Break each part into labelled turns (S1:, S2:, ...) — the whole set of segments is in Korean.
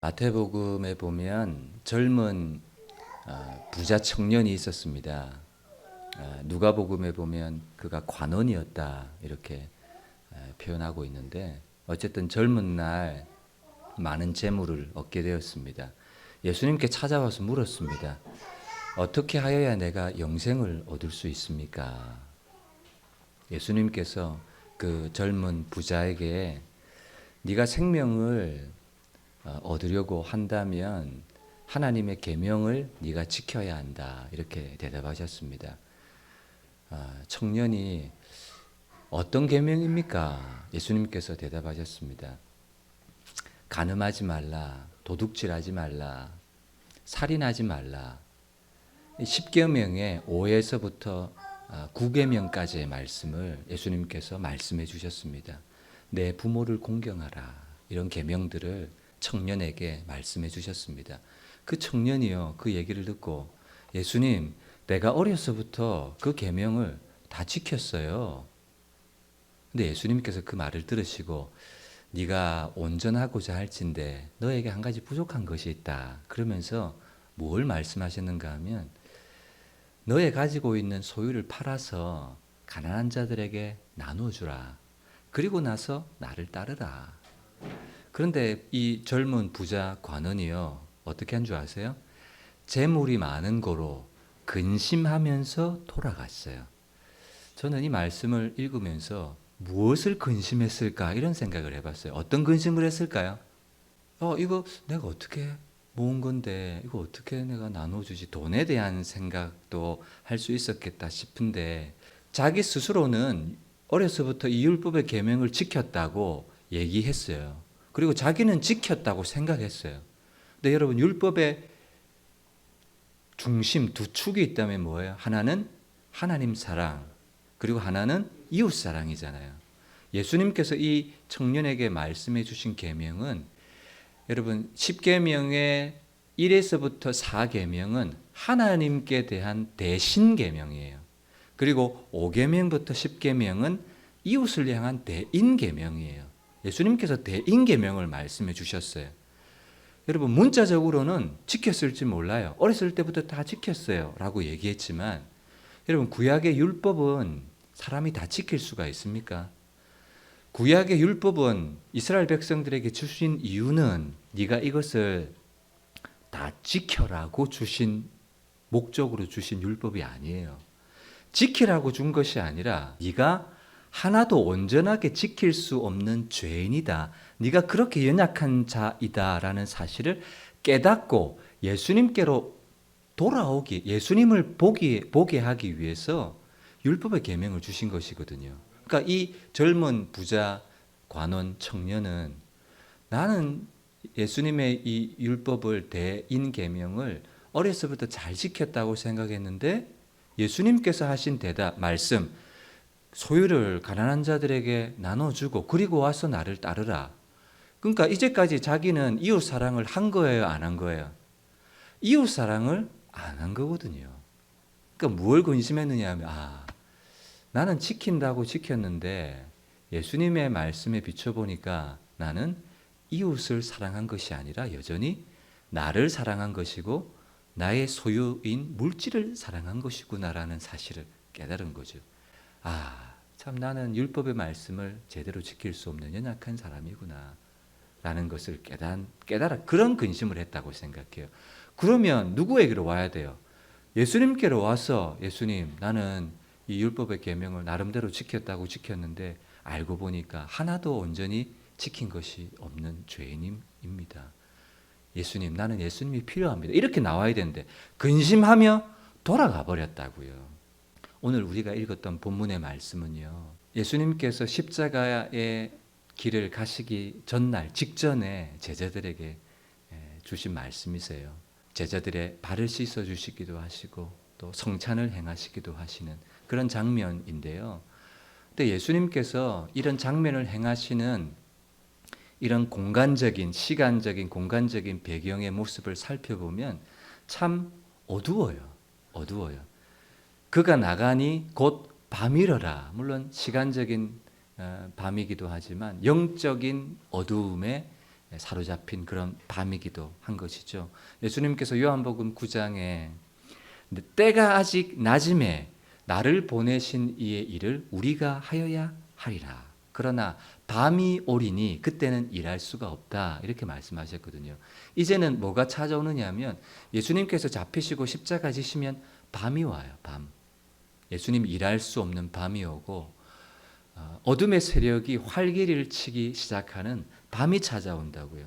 S1: 마태복음에 보면 젊은 부자 청년이 있었습니다. 누가복음에 보면 그가 관원이었다 이렇게 표현하고 있는데 어쨌든 젊은 날 많은 재물을 얻게 되었습니다. 예수님께 찾아와서 물었습니다. 어떻게 하여야 내가 영생을 얻을 수 있습니까? 예수님께서 그 젊은 부자에게 네가 생명을 얻으려고 한다면 하나님의 계명을 네가 지켜야 한다 이렇게 대답하셨습니다. 청년이 어떤 계명입니까? 예수님께서 대답하셨습니다. 간음하지 말라, 도둑질하지 말라, 살인하지 말라. 10계명의 5에서부터 9계명까지의 말씀을 예수님께서 말씀해 주셨습니다. 내 부모를 공경하라. 이런 계명들을 청년에게 말씀해 주셨습니다. 그 청년이요, 그 얘기를 듣고 예수님, 내가 어려서부터 그 계명을 다 지켰어요. 근데 예수님께서 그 말을 들으시고 네가 온전하고자 할진대 너에게 한 가지 부족한 것이 있다. 그러면서 뭘 말씀하셨는가 하면 너의 가지고 있는 소유를 팔아서 가난한 자들에게 나누어 주라. 그리고 나서 나를 따르라. 그런데 이 젊은 부자 관원이요, 어떻게 한 줄 아세요? 재물이 많은 거로 근심하면서 돌아갔어요. 저는 이 말씀을 읽으면서 무엇을 근심했을까 이런 생각을 해봤어요. 어떤 근심을 했을까요? 이거 내가 어떻게 모은 건데 이거 어떻게 내가 나눠주지? 돈에 대한 생각도 할 수 있었겠다 싶은데 자기 스스로는 어려서부터 이 율법의 계명을 지켰다고 얘기했어요. 그리고 자기는 지켰다고 생각했어요. 근데 여러분, 율법의 중심 두 축이 있다면 뭐예요? 하나는 하나님 사랑, 그리고 하나는 이웃 사랑이잖아요. 예수님께서 이 청년에게 말씀해 주신 계명은 여러분 10계명의 1에서부터 4계명은 하나님께 대한 대신 계명이에요. 그리고 5계명부터 10계명은 이웃을 향한 대인 계명이에요. 예수님께서 대인 계명을 말씀해 주셨어요. 여러분, 문자적으로는 지켰을지 몰라요. 어렸을 때부터 다 지켰어요 라고 얘기했지만 여러분, 구약의 율법은 사람이 다 지킬 수가 있습니까? 구약의 율법은 이스라엘 백성들에게 주신 이유는 네가 이것을 다 지켜라고 주신 목적으로 주신 율법이 아니에요. 지키라고 준 것이 아니라 네가 하나도 온전하게 지킬 수 없는 죄인이다. 네가 그렇게 연약한 자이다라는 사실을 깨닫고 예수님께로 돌아오기, 예수님을 보게 하기 위해서 율법의 계명을 주신 것이거든요. 그러니까 이 젊은 부자 관원 청년은 나는 예수님의 이 율법을 대인 계명을 어려서부터 잘 지켰다고 생각했는데 예수님께서 하신 대답, 말씀, 소유를 가난한 자들에게 나눠주고 그리고 와서 나를 따르라. 그러니까 이제까지 자기는 이웃 사랑을 한 거예요, 안 한 거예요? 이웃 사랑을 안 한 거거든요. 그러니까 뭘 근심했느냐 하면 나는 지킨다고 지켰는데 예수님의 말씀에 비춰보니까 나는 이웃을 사랑한 것이 아니라 여전히 나를 사랑한 것이고 나의 소유인 물질을 사랑한 것이구나라는 사실을 깨달은 거죠. 참 나는 율법의 말씀을 제대로 지킬 수 없는 연약한 사람이구나 라는 것을 깨달아 그런 근심을 했다고 생각해요. 그러면 누구에게로 와야 돼요? 예수님께로 와서 예수님, 나는 이 율법의 계명을 나름대로 지켰는데 알고 보니까 하나도 온전히 지킨 것이 없는 죄인입니다. 예수님, 나는 예수님이 필요합니다. 이렇게 나와야 되는데 근심하며 돌아가 버렸다고요. 오늘 우리가 읽었던 본문의 말씀은요, 예수님께서 십자가의 길을 가시기 전날 직전에 제자들에게 주신 말씀이세요. 제자들의 발을 씻어 주시기도 하시고 또 성찬을 행하시기도 하시는 그런 장면인데요. 근데 예수님께서 이런 장면을 행하시는 이런 공간적인, 시간적인, 공간적인 배경의 모습을 살펴보면 참 어두워요. 그가 나가니 곧 밤이러라. 물론 시간적인 밤이기도 하지만 영적인 어두움에 사로잡힌 그런 밤이기도 한 것이죠. 예수님께서 요한복음 9장에 때가 아직 낮음에 나를 보내신 이의 일을 우리가 하여야 하리라. 그러나 밤이 오리니 그때는 일할 수가 없다. 이렇게 말씀하셨거든요. 이제는 뭐가 찾아오느냐 하면 예수님께서 잡히시고 십자가 지시면 밤이 와요. 밤. 예수님 일할 수 없는 밤이 오고 어둠의 세력이 활기를 치기 시작하는 밤이 찾아온다고요.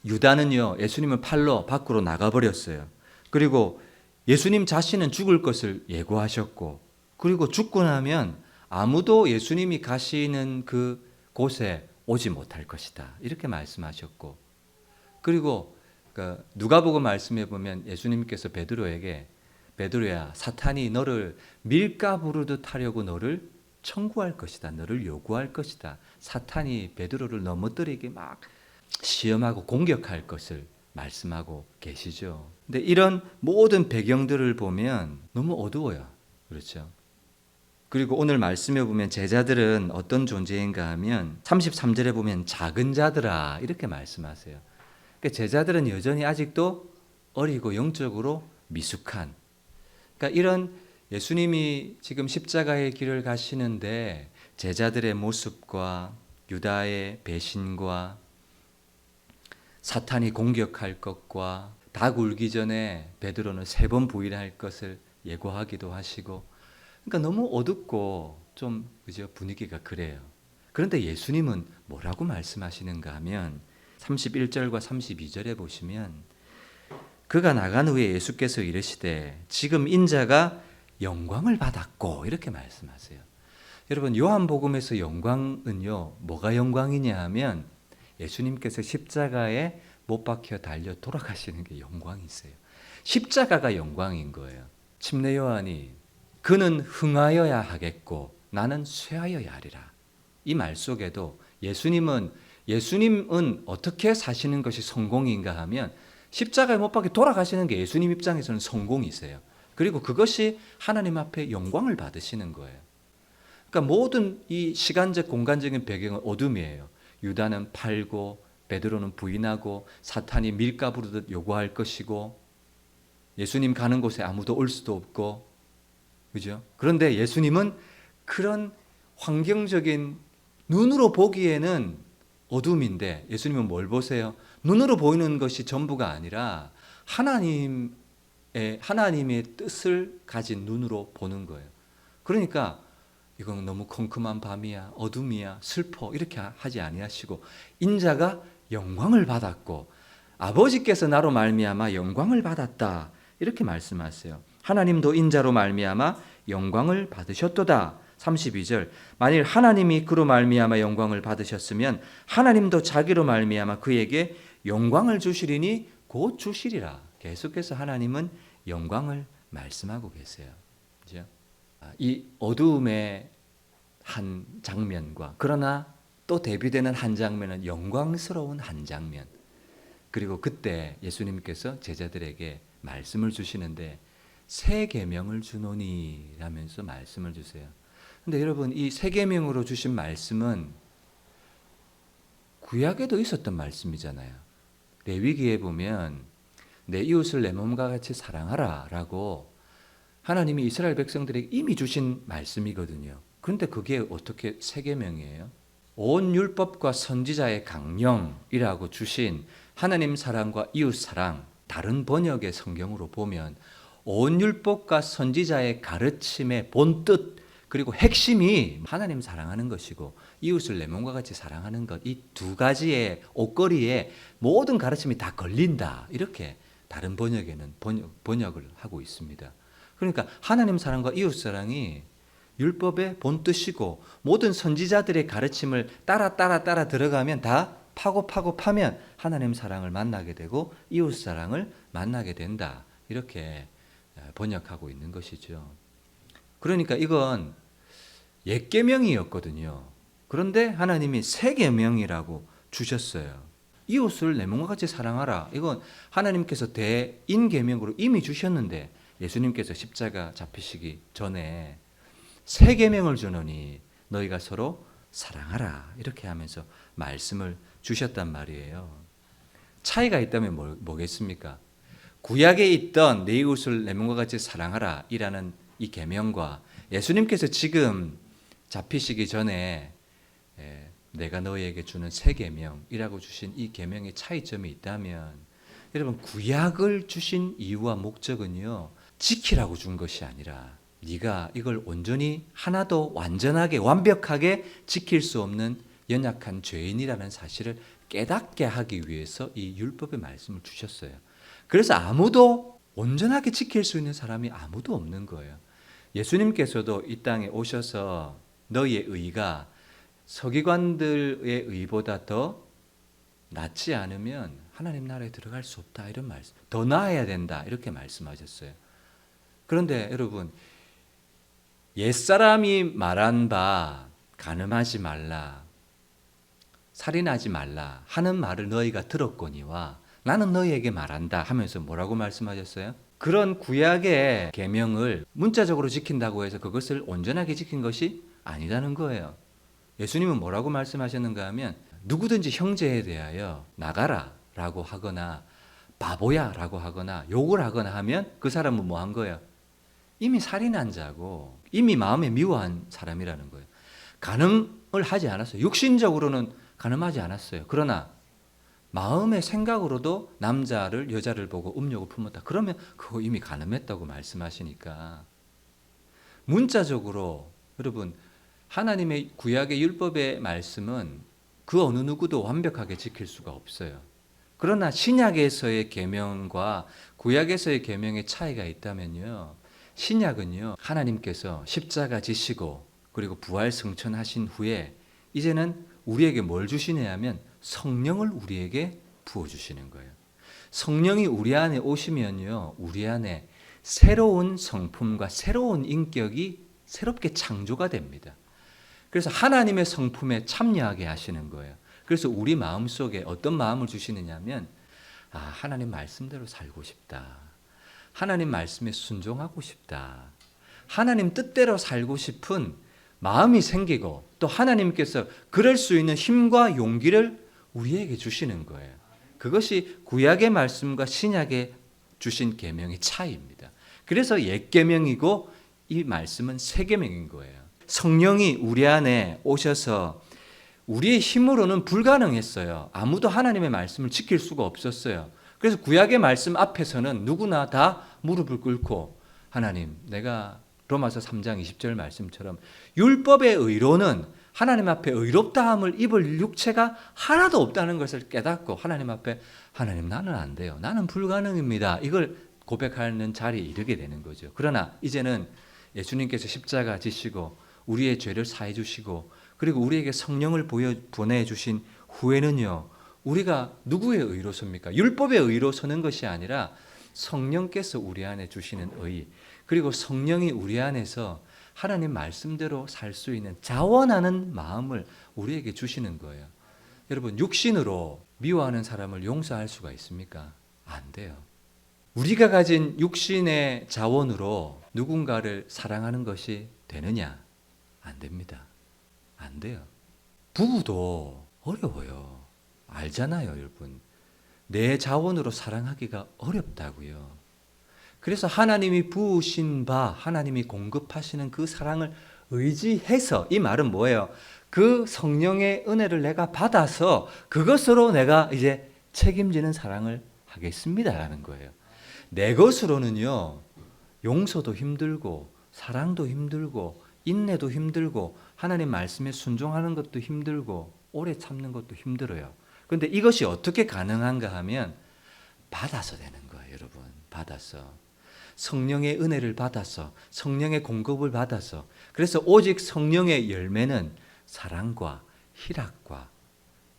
S1: 유다는요, 예수님을 팔러 밖으로 나가버렸어요. 그리고 예수님 자신은 죽을 것을 예고하셨고, 그리고 죽고 나면 아무도 예수님이 가시는 그 곳에 오지 못할 것이다. 이렇게 말씀하셨고, 그리고 누가복음 말씀해 보면 예수님께서 베드로에게 베드로야, 사탄이 너를 밀가부르듯 하려고 너를 청구할 것이다. 너를 요구할 것이다. 사탄이 베드로를 넘어뜨리게 막 시험하고 공격할 것을 말씀하고 계시죠. 근데 이런 모든 배경들을 보면 너무 어두워요. 그렇죠? 그리고 오늘 말씀에 보면 제자들은 어떤 존재인가 하면 33절에 보면 작은 자들아 이렇게 말씀하세요. 그러니까 제자들은 여전히 아직도 어리고 영적으로 미숙한, 그러니까 이런 예수님이 지금 십자가의 길을 가시는데 제자들의 모습과 유다의 배신과 사탄이 공격할 것과 닭 울기 전에 베드로는 3번 부인할 것을 예고하기도 하시고, 그러니까 너무 어둡고 좀 그죠? 분위기가 그래요. 그런데 예수님은 뭐라고 말씀하시는가 하면 31절과 32절에 보시면 그가 나간 후에 예수께서 이르시되 지금 인자가 영광을 받았고 이렇게 말씀하세요. 여러분 요한복음에서 영광은요 뭐가 영광이냐 하면 예수님께서 십자가에 못 박혀 달려 돌아가시는 게 영광이세요. 십자가가 영광인 거예요. 침례 요한이 그는 흥하여야 하겠고 나는 쇠하여야 하리라. 이 말 속에도 예수님은 어떻게 사시는 것이 성공인가 하면 십자가에 못 박혀 돌아가시는 게 예수님 입장에서는 성공이세요. 그리고 그것이 하나님 앞에 영광을 받으시는 거예요. 그러니까 모든 이 시간적 공간적인 배경은 어둠이에요. 유다는 팔고 베드로는 부인하고 사탄이 밀가부르듯 요구할 것이고 예수님 가는 곳에 아무도 올 수도 없고, 그죠? 그런데 예수님은 그런 환경적인 눈으로 보기에는 어둠인데 예수님은 뭘 보세요? 눈으로 보이는 것이 전부가 아니라 하나님의 뜻을 가진 눈으로 보는 거예요. 그러니까 이건 너무 컴컴한 밤이야, 어둠이야, 슬퍼 이렇게 하지 아니하시고 인자가 영광을 받았고 아버지께서 나로 말미암아 영광을 받았다 이렇게 말씀하세요. 하나님도 인자로 말미암아 영광을 받으셨도다. 32절 만일 하나님이 그로 말미암아 영광을 받으셨으면 하나님도 자기로 말미암아 그에게 영광을 주시리니 곧 주시리라. 계속해서 하나님은 영광을 말씀하고 계세요. 그렇죠? 이 어두움의 한 장면과 그러나 또 대비되는 한 장면은 영광스러운 한 장면. 그리고 그때 예수님께서 제자들에게 말씀을 주시는데 새 계명을 주노니 라면서 말씀을 주세요. 근데 여러분 이 새 계명으로 주신 말씀은 구약에도 있었던 말씀이잖아요. 레위기에 보면 내 이웃을 내 몸과 같이 사랑하라 라고 하나님이 이스라엘 백성들에게 이미 주신 말씀이거든요. 그런데 그게 어떻게 새 계명이에요? 온 율법과 선지자의 강령이라고 주신 하나님 사랑과 이웃 사랑, 다른 번역의 성경으로 보면 온 율법과 선지자의 가르침의 본뜻 그리고 핵심이 하나님 사랑하는 것이고 이웃을 내 몸과 같이 사랑하는 것, 이 두 가지의 옷걸이에 모든 가르침이 다 걸린다. 이렇게 다른 번역에는 번역을 하고 있습니다. 그러니까 하나님 사랑과 이웃 사랑이 율법의 본뜻이고 모든 선지자들의 가르침을 따라 들어가면 다 파면 하나님 사랑을 만나게 되고 이웃 사랑을 만나게 된다. 이렇게 번역하고 있는 것이죠. 그러니까 이건 옛 계명이었거든요. 그런데 하나님이 새 계명이라고 주셨어요. 이웃을 내 몸과 같이 사랑하라. 이건 하나님께서 대인 계명으로 이미 주셨는데 예수님께서 십자가 잡히시기 전에 새 계명을 주노니 너희가 서로 사랑하라. 이렇게 하면서 말씀을 주셨단 말이에요. 차이가 있다면 뭐겠습니까? 구약에 있던 내 이웃을 내 몸과 같이 사랑하라 이라는 이 계명과 예수님께서 지금 잡히시기 전에 내가 너희에게 주는 새 계명이라고 주신 이 계명의 차이점이 있다면, 여러분, 구약을 주신 이유와 목적은요, 지키라고 준 것이 아니라 네가 이걸 온전히 하나도 완전하게 완벽하게 지킬 수 없는 연약한 죄인이라는 사실을 깨닫게 하기 위해서 이 율법의 말씀을 주셨어요. 그래서 아무도 온전하게 지킬 수 있는 사람이 아무도 없는 거예요. 예수님께서도 이 땅에 오셔서 너희의 의가 서기관들의 의보다 더 낫지 않으면 하나님 나라에 들어갈 수 없다, 이런 말씀. 더 나아야 된다, 이렇게 말씀하셨어요. 그런데 여러분, 옛사람이 말한 바 간음하지 말라, 살인하지 말라 하는 말을 너희가 들었거니와 나는 너희에게 말한다 하면서 뭐라고 말씀하셨어요? 그런 구약의 계명을 문자적으로 지킨다고 해서 그것을 온전하게 지킨 것이 아니라는 거예요. 예수님은 뭐라고 말씀하셨는가 하면, 누구든지 형제에 대하여 나가라 라고 하거나 바보야 라고 하거나 욕을 하거나 하면 그 사람은 뭐 한 거예요? 이미 살인한 자고 이미 마음에 미워한 사람이라는 거예요. 간음을 하지 않았어요. 육신적으로는 간음하지 않았어요. 그러나 마음의 생각으로도 남자를 여자를 보고 음욕을 품었다. 그러면 그거 이미 간음했다고 말씀하시니까, 문자적으로 여러분, 하나님의 구약의 율법의 말씀은 그 어느 누구도 완벽하게 지킬 수가 없어요. 그러나 신약에서의 계명과 구약에서의 계명의 차이가 있다면요, 신약은요, 하나님께서 십자가 지시고 그리고 부활 승천하신 후에 이제는 우리에게 뭘 주시냐 하면 성령을 우리에게 부어주시는 거예요. 성령이 우리 안에 오시면요, 우리 안에 새로운 성품과 새로운 인격이 새롭게 창조가 됩니다. 그래서 하나님의 성품에 참여하게 하시는 거예요. 그래서 우리 마음속에 어떤 마음을 주시느냐 하면, 하나님 말씀대로 살고 싶다, 하나님 말씀에 순종하고 싶다, 하나님 뜻대로 살고 싶은 마음이 생기고, 또 하나님께서 그럴 수 있는 힘과 용기를 우리에게 주시는 거예요. 그것이 구약의 말씀과 신약에 주신 계명의 차이입니다. 그래서 옛 계명이고 이 말씀은 새 계명인 거예요. 성령이 우리 안에 오셔서 우리의 힘으로는 불가능했어요. 아무도 하나님의 말씀을 지킬 수가 없었어요. 그래서 구약의 말씀 앞에서는 누구나 다 무릎을 꿇고, 하나님, 내가 로마서 3장 20절 말씀처럼 율법의 의로는 하나님 앞에 의롭다함을 입을 육체가 하나도 없다는 것을 깨닫고 하나님 앞에, 하나님, 나는 안 돼요, 나는 불가능입니다, 이걸 고백하는 자리에 이르게 되는 거죠. 그러나 이제는 예수님께서 십자가 지시고 우리의 죄를 사해 주시고 그리고 우리에게 성령을 보내주신 후에는요, 우리가 누구의 의로 섭니까? 율법의 의로 서는 것이 아니라 성령께서 우리 안에 주시는 의, 그리고 성령이 우리 안에서 하나님 말씀대로 살 수 있는 자원하는 마음을 우리에게 주시는 거예요. 여러분, 육신으로 미워하는 사람을 용서할 수가 있습니까? 안 돼요. 우리가 가진 육신의 자원으로 누군가를 사랑하는 것이 되느냐? 안 됩니다. 안 돼요. 부부도 어려워요. 알잖아요, 여러분. 내 자원으로 사랑하기가 어렵다고요. 그래서 하나님이 부으신 바, 하나님이 공급하시는 그 사랑을 의지해서, 이 말은 뭐예요? 그 성령의 은혜를 내가 받아서 그것으로 내가 이제 책임지는 사랑을 하겠습니다라는 거예요. 내 것으로는요, 용서도 힘들고 사랑도 힘들고 인내도 힘들고 하나님 말씀에 순종하는 것도 힘들고 오래 참는 것도 힘들어요. 그런데 이것이 어떻게 가능한가 하면 받아서 되는 거예요, 여러분. 받아서. 성령의 은혜를 받아서, 성령의 공급을 받아서. 그래서 오직 성령의 열매는 사랑과 희락과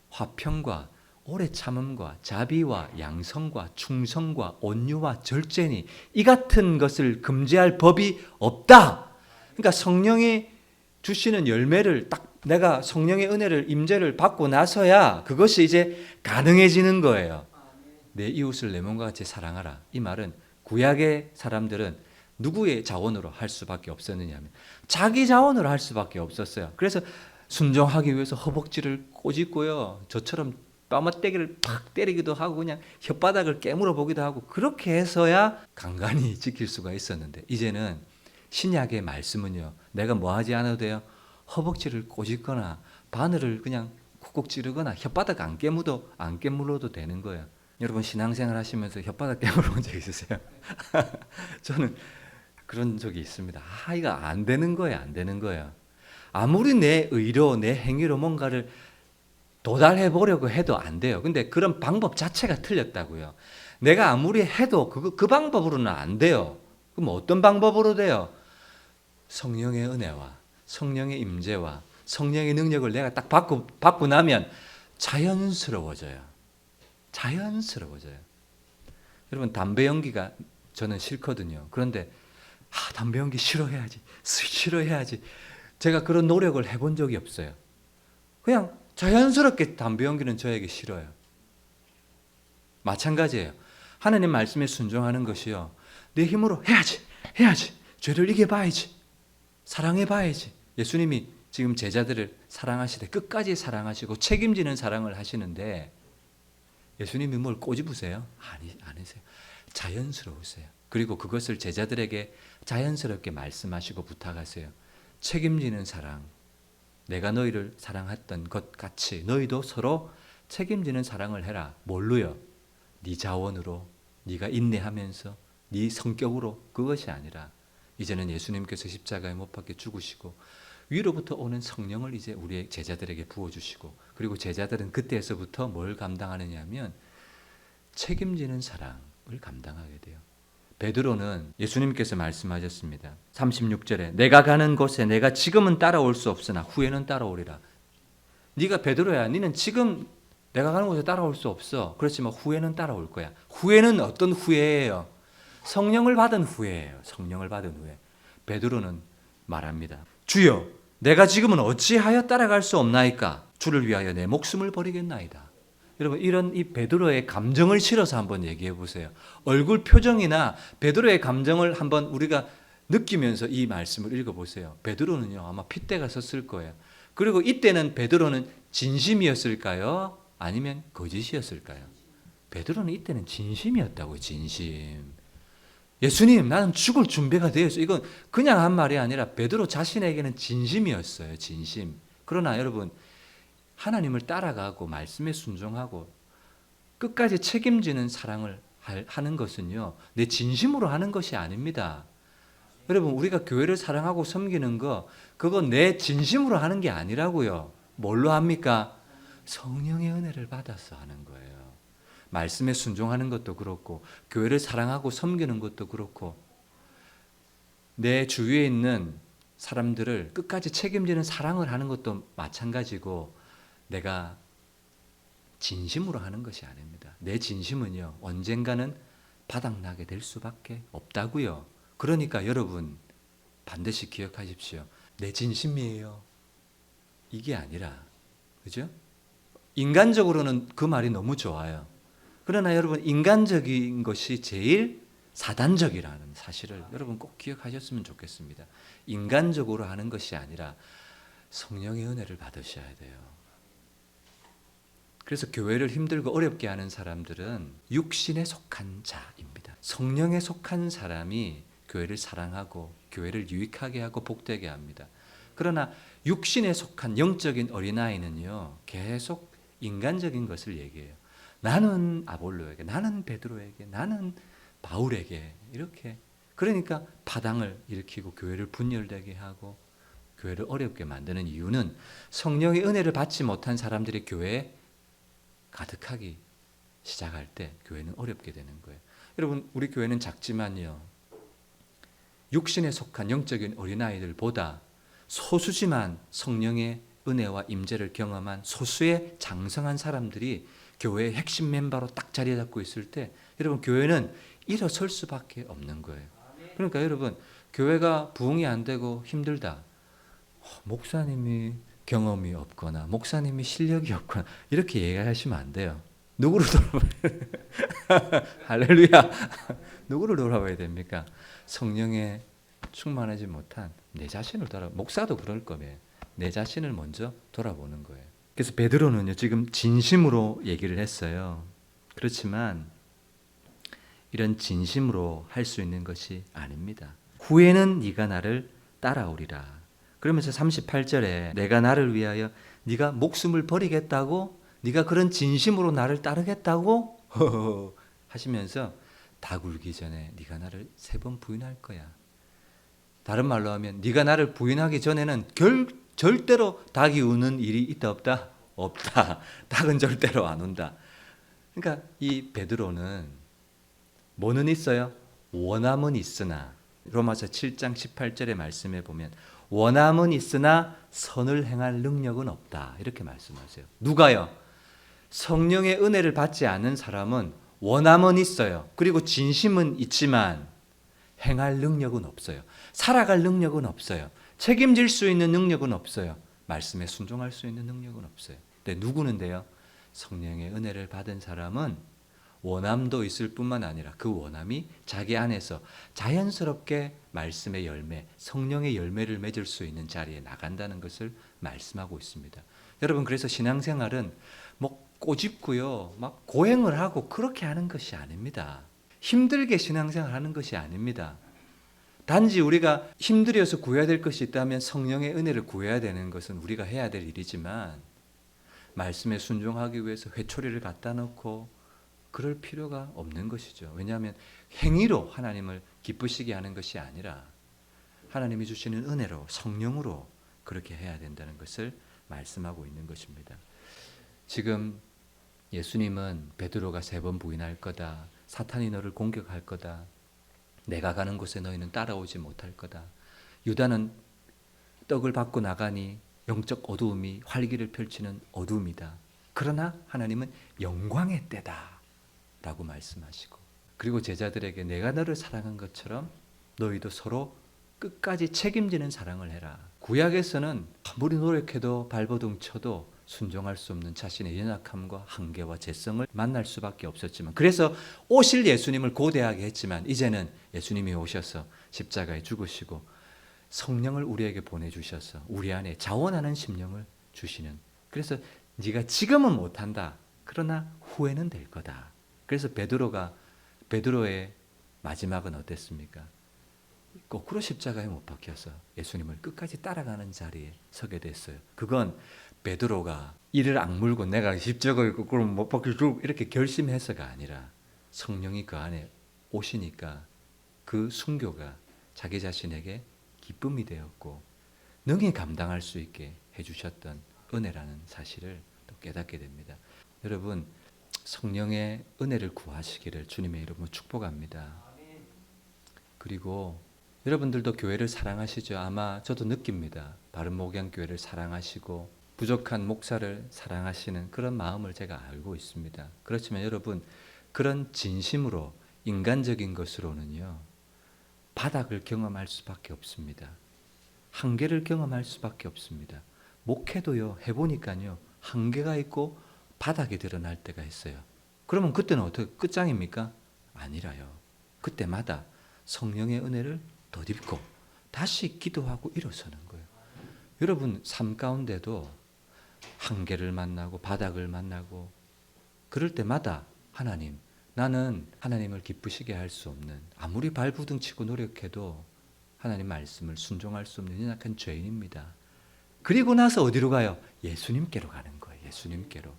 S1: 화평과 오래 참음과 자비와 양성과 충성과 온유와 절제니 이 같은 것을 금지할 법이 없다. 그러니까 성령이 주시는 열매를 딱 내가 성령의 은혜를 임재를 받고 나서야 그것이 이제 가능해지는 거예요. 내 이웃을 내 몸과 같이 사랑하라. 이 말은 구약의 사람들은 누구의 자원으로 할 수밖에 없었느냐 하면 자기 자원으로 할 수밖에 없었어요. 그래서 순종하기 위해서 허벅지를 꼬집고요, 저처럼 뺨때기를 팍 때리기도 하고 그냥 혓바닥을 깨물어 보기도 하고 그렇게 해서야 간간히 지킬 수가 있었는데 이제는 신약의 말씀은요. 내가 뭐 하지 않아도 돼요. 허벅지를 꼬집거나 바늘을 그냥 콕콕 찌르거나 혓바닥 안 깨물어도 되는 거예요. 여러분 신앙생활 하시면서 혓바닥 깨물어 본 적 있으세요? 저는 그런 적이 있습니다. 이거 안 되는 거예요. 안 되는 거예요. 아무리 내 의로 내 행위로 뭔가를 도달해 보려고 해도 안 돼요. 근데 그런 방법 자체가 틀렸다고요. 내가 아무리 해도 그 방법으로는 안 돼요. 그럼 어떤 방법으로 돼요? 성령의 은혜와 성령의 임재와 성령의 능력을 내가 딱 받고 나면 자연스러워져요. 자연스러워져요. 여러분 담배 연기가 저는 싫거든요. 그런데 담배 연기 싫어해야지. 제가 그런 노력을 해본 적이 없어요. 그냥 자연스럽게 담배 연기는 저에게 싫어요. 마찬가지예요. 하나님 말씀에 순종하는 것이요. 내 힘으로 해야지. 죄를 이겨봐야지. 사랑해봐야지. 예수님이 지금 제자들을 사랑하시되 끝까지 사랑하시고 책임지는 사랑을 하시는데 예수님이 뭘 꼬집으세요? 아니세요. 자연스러우세요. 그리고 그것을 제자들에게 자연스럽게 말씀하시고 부탁하세요. 책임지는 사랑. 내가 너희를 사랑했던 것 같이 너희도 서로 책임지는 사랑을 해라. 뭘로요? 네 자원으로, 네가 인내하면서, 네 성격으로 그것이 아니라 이제는 예수님께서 십자가에 못 박혀 죽으시고 위로부터 오는 성령을 이제 우리의 제자들에게 부어주시고 그리고 제자들은 그때에서부터 뭘 감당하느냐 하면 책임지는 사랑을 감당하게 돼요. 베드로는 예수님께서 말씀하셨습니다. 36절에 내가 가는 곳에 내가 지금은 따라올 수 없으나 후에는 따라오리라. 네가 베드로야. 너는 지금 내가 가는 곳에 따라올 수 없어. 그렇지만 후에는 따라올 거야. 후에는 어떤 후에예요? 성령을 받은 후에예요. 성령을 받은 후에. 베드로는 말합니다. 주여 내가 지금은 어찌하여 따라갈 수 없나이까? 주를 위하여 내 목숨을 버리겠나이다. 여러분 이런 이 베드로의 감정을 실어서 한번 얘기해 보세요. 얼굴 표정이나 베드로의 감정을 한번 우리가 느끼면서 이 말씀을 읽어보세요. 베드로는요 아마 핏대가 섰을 거예요. 그리고 이때는 베드로는 진심이었을까요? 아니면 거짓이었을까요? 베드로는 이때는 진심이었다고요. 진심. 예수님 나는 죽을 준비가 되어 있어요. 이건 그냥 한 말이 아니라 베드로 자신에게는 진심이었어요. 진심. 그러나 여러분 하나님을 따라가고 말씀에 순종하고 끝까지 책임지는 사랑을 하는 것은요. 내 진심으로 하는 것이 아닙니다. 여러분 우리가 교회를 사랑하고 섬기는 거 그건 내 진심으로 하는 게 아니라고요. 뭘로 합니까? 성령의 은혜를 받아서 하는 거예요. 말씀에 순종하는 것도 그렇고 교회를 사랑하고 섬기는 것도 그렇고 내 주위에 있는 사람들을 끝까지 책임지는 사랑을 하는 것도 마찬가지고 내가 진심으로 하는 것이 아닙니다. 내 진심은요 언젠가는 바닥나게 될 수밖에 없다고요. 그러니까 여러분 반드시 기억하십시오. 내 진심이에요. 이게 아니라 그죠? 인간적으로는 그 말이 너무 좋아요. 그러나 여러분 인간적인 것이 제일 사단적이라는 사실을 여러분 꼭 기억하셨으면 좋겠습니다. 인간적으로 하는 것이 아니라 성령의 은혜를 받으셔야 돼요. 그래서 교회를 힘들고 어렵게 하는 사람들은 육신에 속한 자입니다. 성령에 속한 사람이 교회를 사랑하고 교회를 유익하게 하고 복되게 합니다. 그러나 육신에 속한 영적인 어린아이는요 계속 인간적인 것을 얘기해요. 나는 아볼로에게, 나는 베드로에게, 나는 바울에게 이렇게 그러니까 파당을 일으키고 교회를 분열되게 하고 교회를 어렵게 만드는 이유는 성령의 은혜를 받지 못한 사람들이 교회에 가득하기 시작할 때 교회는 어렵게 되는 거예요. 여러분 우리 교회는 작지만요 육신에 속한 영적인 어린아이들보다 소수지만 성령의 은혜와 임재를 경험한 소수의 장성한 사람들이 교회의 핵심 멤버로 딱 자리 잡고 있을 때 여러분 교회는 일어설 수밖에 없는 거예요. 그러니까 여러분 교회가 부흥이 안 되고 힘들다. 목사님이 경험이 없거나 목사님이 실력이 없거나 이렇게 얘기하시면 안 돼요. 누구를 돌아봐야 할렐루야. 누구를 돌아봐야 됩니까? 성령에 충만하지 못한 내 자신을 목사도 그럴 거예요. 내 자신을 먼저 돌아보는 거예요. 그래서 베드로는요 지금 진심으로 얘기를 했어요. 그렇지만 이런 진심으로 할 수 있는 것이 아닙니다. 후에는 네가 나를 따라오리라. 그러면서 38절에 내가 나를 위하여 네가 목숨을 버리겠다고? 네가 그런 진심으로 나를 따르겠다고? 하시면서 닭 울기 전에 네가 나를 3번 부인할 거야. 다른 말로 하면 네가 나를 부인하기 전에는 절대로 닭이 우는 일이 있다 없다? 없다. 닭은 절대로 안 운다. 그러니까 이 베드로는 뭐는 있어요? 원함은 있으나 로마서 7장 18절의 말씀에 보면 원함은 있으나 선을 행할 능력은 없다. 이렇게 말씀하세요. 누가요? 성령의 은혜를 받지 않는 사람은 원함은 있어요. 그리고 진심은 있지만 행할 능력은 없어요. 살아갈 능력은 없어요. 책임질 수 있는 능력은 없어요. 말씀에 순종할 수 있는 능력은 없어요. 근데 누구는데요? 성령의 은혜를 받은 사람은 원함도 있을 뿐만 아니라 그 원함이 자기 안에서 자연스럽게 말씀의 열매, 성령의 열매를 맺을 수 있는 자리에 나간다는 것을 말씀하고 있습니다. 여러분, 그래서 신앙생활은 뭐 꼬집고요, 막 고행을 하고 그렇게 하는 것이 아닙니다. 힘들게 신앙생활 하는 것이 아닙니다. 단지 우리가 힘들어서 구해야 될 것이 있다면 성령의 은혜를 구해야 되는 것은 우리가 해야 될 일이지만 말씀에 순종하기 위해서 회초리를 갖다 놓고 그럴 필요가 없는 것이죠. 왜냐하면 행위로 하나님을 기쁘시게 하는 것이 아니라 하나님이 주시는 은혜로 성령으로 그렇게 해야 된다는 것을 말씀하고 있는 것입니다. 지금 예수님은 베드로가 3번 부인할 거다. 사탄이 너를 공격할 거다. 내가 가는 곳에 너희는 따라오지 못할 거다. 유다는 떡을 받고 나가니 영적 어두움이 활기를 펼치는 어두움이다. 그러나 하나님은 영광의 때다 라고 말씀하시고, 그리고 제자들에게 내가 너를 사랑한 것처럼 너희도 서로 끝까지 책임지는 사랑을 해라. 구약에서는 아무리 노력해도 발버둥 쳐도 순종할 수 없는 자신의 연약함과 한계와 죄성을 만날 수밖에 없었지만, 그래서 오실 예수님을 고대하게 했지만 이제는 예수님이 오셔서 십자가에 죽으시고 성령을 우리에게 보내주셔서 우리 안에 자원하는 심령을 주시는, 그래서 네가 지금은 못한다. 그러나 후에는 될 거다. 그래서 베드로의 마지막은 어땠습니까? 거꾸로 십자가에 못 박혀서 예수님을 끝까지 따라가는 자리에 서게 됐어요. 그건 베드로가 이를 악물고 내가 십자가에 거꾸로 못 박혀주고 이렇게 결심해서가 아니라 성령이 그 안에 오시니까 그 순교가 자기 자신에게 기쁨이 되었고 능히 감당할 수 있게 해주셨던 은혜라는 사실을 또 깨닫게 됩니다. 여러분, 성령의 은혜를 구하시기를 주님의 이름으로 축복합니다. 그리고 여러분들도 교회를 사랑하시죠? 아마 저도 느낍니다. 바른목양교회를 사랑하시고 부족한 목사를 사랑하시는 그런 마음을 제가 알고 있습니다. 그렇지만 여러분, 그런 진심으로 인간적인 것으로는요, 바닥을 경험할 수밖에 없습니다. 한계를 경험할 수밖에 없습니다. 목회도요, 해보니까요, 한계가 있고 바닥이 드러날 때가 있어요. 그러면 그때는 어떻게 끝장입니까? 아니라요. 그때마다 성령의 은혜를 덧입고 다시 기도하고 일어서는 거예요. 여러분 삶 가운데도 한계를 만나고 바닥을 만나고 그럴 때마다 하나님, 나는 하나님을 기쁘시게 할 수 없는, 아무리 발부둥 치고 노력해도 하나님 말씀을 순종할 수 없는 연약한 죄인입니다. 그리고 나서 어디로 가요? 예수님께로 가는 거예요. 예수님께로.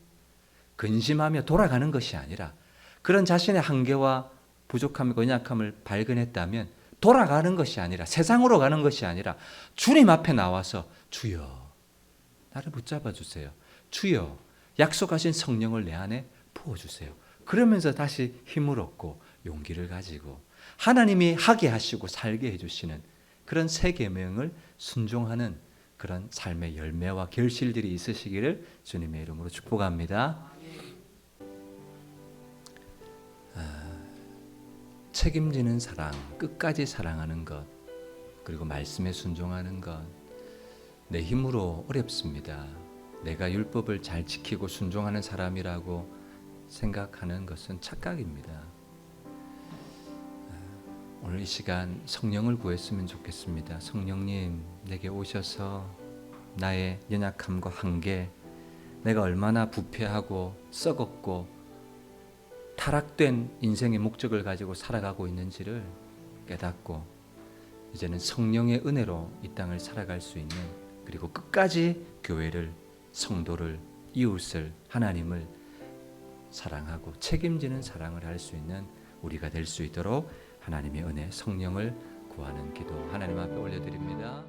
S1: 근심하며 돌아가는 것이 아니라 그런 자신의 한계와 부족함과 연약함을 발견했다면 돌아가는 것이 아니라 세상으로 가는 것이 아니라 주님 앞에 나와서 주여 나를 붙잡아 주세요. 주여 약속하신 성령을 내 안에 부어주세요. 그러면서 다시 힘을 얻고 용기를 가지고 하나님이 하게 하시고 살게 해주시는 그런 새 계명을 순종하는 그런 삶의 열매와 결실들이 있으시기를 주님의 이름으로 축복합니다. 책임지는 사랑, 끝까지 사랑하는 것, 그리고 말씀에 순종하는 것, 내 힘으로 어렵습니다. 내가 율법을 잘 지키고 순종하는 사람이라고 생각하는 것은 착각입니다. 오늘 이 시간 성령을 구했으면 좋겠습니다. 성령님, 내게 오셔서 나의 연약함과 한계, 내가 얼마나 부패하고 썩었고 타락된 인생의 목적을 가지고 살아가고 있는지를 깨닫고 이제는 성령의 은혜로 이 땅을 살아갈 수 있는, 그리고 끝까지 교회를, 성도를, 이웃을, 하나님을 사랑하고 책임지는 사랑을 할 수 있는 우리가 될 수 있도록 하나님의 은혜, 성령을 구하는 기도 하나님 앞에 올려드립니다.